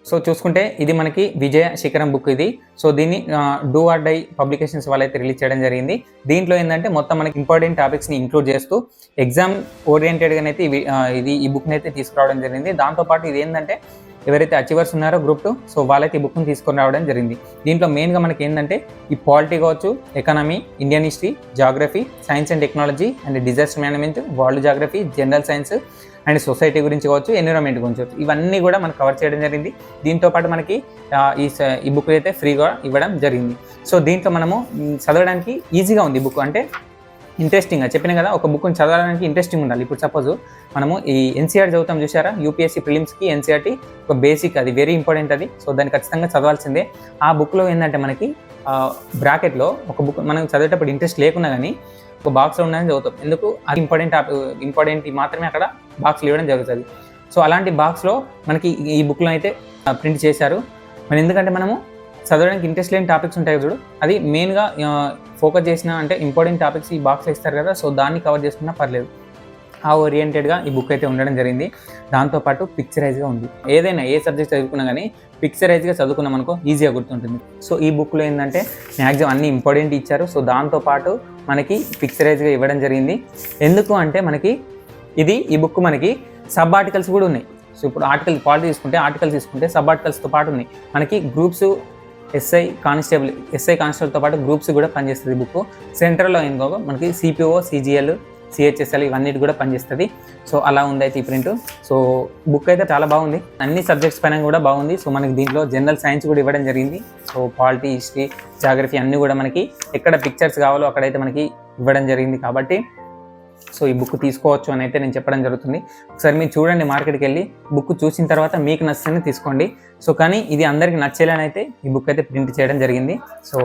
So చూసుకుంటే ఇది మనకి విజయ శిఖరం బుక్ ఇది. సో దీన్ని డూ ఆర్ డై పబ్లికేషన్స్ వాళ్ళైతే రిలీజ్ చేయడం జరిగింది. దీంట్లో ఏంటంటే మొత్తం మనకి ఇంపార్టెంట్ టాపిక్స్ని ఇంక్లూడ్ చేస్తూ ఎగ్జామ్ ఓరియంటెడ్గానైతే ఈ బుక్ని అయితే తీసుకురావడం జరిగింది. దాంతోపాటు ఇది ఏంటంటే ఎవరైతే అచీవర్స్ ఉన్నారో గ్రూప్ 2 సో వాళ్ళైతే ఈ బుక్ని తీసుకొని రావడం జరిగింది. దీంట్లో మెయిన్గా మనకి ఏంటంటే ఈ పాలిటీ కావచ్చు, economy, Indian history, geography, science and technology and disaster management, world geography, general science and society గురించి కావచ్చు, ఎన్విరాన్మెంట్ గురించి కావచ్చు, ఇవన్నీ కూడా మనకు కవర్ చేయడం జరిగింది. దీంతోపాటు మనకి ఈ బుక్ అయితే ఫ్రీగా ఇవ్వడం జరిగింది. సో దీంట్లో మనము చదవడానికి ఈజీగా ఉంది. బుక్ అంటే ఇంట్రెస్టింగ్గా చెప్పిన కదా, ఒక బుక్ని చదవడానికి ఇంట్రెస్టింగ్ ఉండాలి. ఇప్పుడు సపోజ్ మనము ఈ ఎన్సీఆర్ చదువుతాం చూసారా, యూపీఎస్సీ ప్రిలిమ్స్కి ఎన్సీఆర్టీ ఒక బేసిక్, అది వెరీ ఇంపార్టెంట్ అది. సో దాన్ని ఖచ్చితంగా చదవాల్సిందే. ఆ బుక్లో ఏంటంటే మనకి బ్రాకెట్లో ఒక బుక్ మనం చదివేటప్పుడు ఇంట్రెస్ట్ లేకున్నా కానీ ఒక బాక్స్లో ఉందని చదువుతాం. ఎందుకు, అది ఇంపార్టెంట్ మాత్రమే అక్కడ బాక్స్లో ఇవ్వడం జరుగుతుంది. సో అలాంటి బాక్స్లో మనకి ఈ బుక్లో అయితే ప్రింట్ చేశారు. మరి ఎందుకంటే మనము చదవడానికి ఇంట్రెస్ట్ లేని టాపిక్స్ ఉంటాయి చూడు, అది మెయిన్గా ఫోకస్ చేసిన అంటే ఇంపార్టెంట్ టాపిక్స్ ఈ బాక్స్లో ఇస్తారు కదా, సో దాన్ని కవర్ చేసుకున్నా పర్లేదు. ఆ ఓరియంటెడ్గా ఈ బుక్ అయితే ఉండడం జరిగింది. దాంతోపాటు పిక్చరైజ్గా ఉంది. ఏదైనా ఏ సబ్జెక్ట్ చదువుకున్నా కానీ పిక్చరైజ్గా చదువుకున్నాం అనుకో ఈజీగా గుర్తుంటుంది. సో ఈ బుక్లో ఏంటంటే మ్యాక్సిమం అన్ని ఇంపార్టెంట్ ఇచ్చారు. సో దాంతోపాటు మనకి పిక్చరైజ్గా ఇవ్వడం జరిగింది. ఎందుకు అంటే మనకి ఈ బుక్ మనకి సబ్ ఆర్టికల్స్ కూడా ఉన్నాయి. సో ఇప్పుడు ఆర్టికల్ క్వాలిటీ తీసుకుంటే సబ్ ఆర్టికల్స్తో పాటు ఉన్నాయి. మనకి గ్రూప్స్ ఎస్ఐ కానిస్టేబుల్తో పాటు గ్రూప్స్ కూడా పనిచేస్తుంది బుక్. సెంట్రల్లో ఇంకో మనకి సిపిఓ, సిజిఎల్, సిహెచ్ఎస్ఎల్ ఇవన్నిటి కూడా పనిచేస్తుంది. సో అలా ఉంది అయితే ఈ ప్రింట్. సో బుక్ అయితే చాలా బాగుంది, అన్ని సబ్జెక్ట్స్ పైన కూడా బాగుంది. సో మనకి దీంట్లో జనరల్ సైన్స్ కూడా ఇవ్వడం జరిగింది. సో పాలిటీ, హిస్టరీ, జాగ్రఫీ అన్నీ కూడా మనకి ఎక్కడ పిక్చర్స్ కావాలో అక్కడైతే మనకి ఇవ్వడం జరిగింది. కాబట్టి సో ఈ బుక్ తీసుకోవచ్చు అని అయితే నేను చెప్పడం జరుగుతుంది. ఒకసారి మీరు చూడండి, మార్కెట్కి వెళ్ళి బుక్ చూసిన తర్వాత మీకు నచ్చితేనే తీసుకోండి. సో కానీ ఇది అందరికీ నచ్చేలాని అయితే ఈ బుక్ అయితే ప్రింట్ చేయడం జరిగింది. సో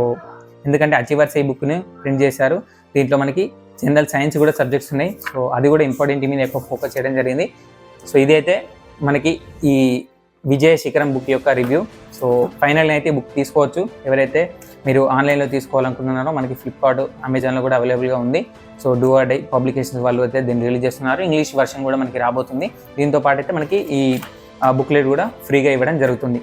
ఎందుకంటే అచీవర్స్ ఈ బుక్ని ప్రింట్ చేశారు. దీంట్లో మనకి జనరల్ సైన్స్ కూడా సబ్జెక్ట్స్ ఉన్నాయి. సో అది కూడా ఇంపార్టెంట్ మీద ఎక్కువ ఫోకస్ చేయడం జరిగింది. సో ఇది అయితే మనకి ఈ విజయ శిఖరం బుక్ యొక్క రివ్యూ. సో ఫైనల్గా అయితే బుక్ తీసుకోవచ్చు. ఎవరైతే మీరు ఆన్లైన్లో తీసుకోవాలనుకుంటున్నారో మనకి ఫ్లిప్కార్ట్, అమెజాన్లో కూడా అవైలబుల్గా ఉంది. So do or die publications వాళ్ళు అయితే దీన్ని రిలీజ్ చేస్తున్నారు. ఇంగ్లీష్ వర్షన్ కూడా మనకి రాబోతుంది. దీంతో పాటు అయితే మనకి ఈ బుక్లెట్ కూడా ఫ్రీగా ఇవ్వడం జరుగుతుంది.